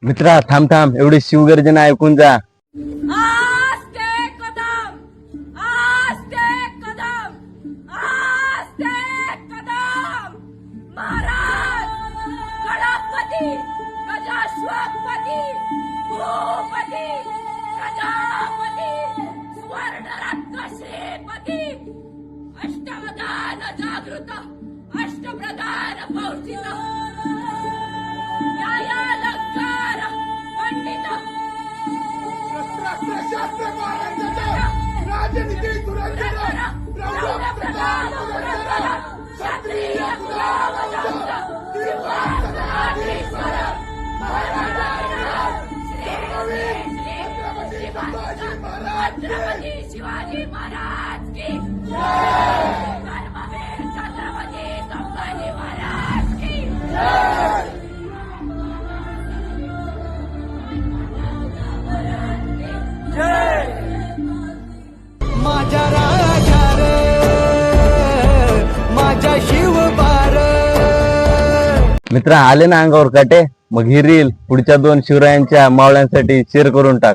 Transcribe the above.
मित्रा थांब थांब, एवढी शिवगर्जना ऐकून जा. आस्ते कदम, आस्ते कदम, आस्ते कदम. महाराज गणपती, गजाश्वपती, भूपती, प्रजापती, स्वर्णरत्न श्रीपती, अष्टवदान जागृत, अष्टप्रधान पौर्षित, न्यायालंकार पंडित, शास्त्र महाराजांच्या राजनीती धुरंधर प्रौढप्रधान धुरंधर क्षत्रिय कुलावतंस सिंहासनाधीश्वर महाराजांना छत्रपती शिवाजी महाराज की जय. धर्मवीर छत्रपती संभाजी महाराज की जय. माझ्या राजा रे, माझ्या शिवबार. मित्रा आले ना अंगावर काटे, मग ही रील पुढच्या 2 शिवरायांच्या मावळ्यांसाठी शेअर करून टाक.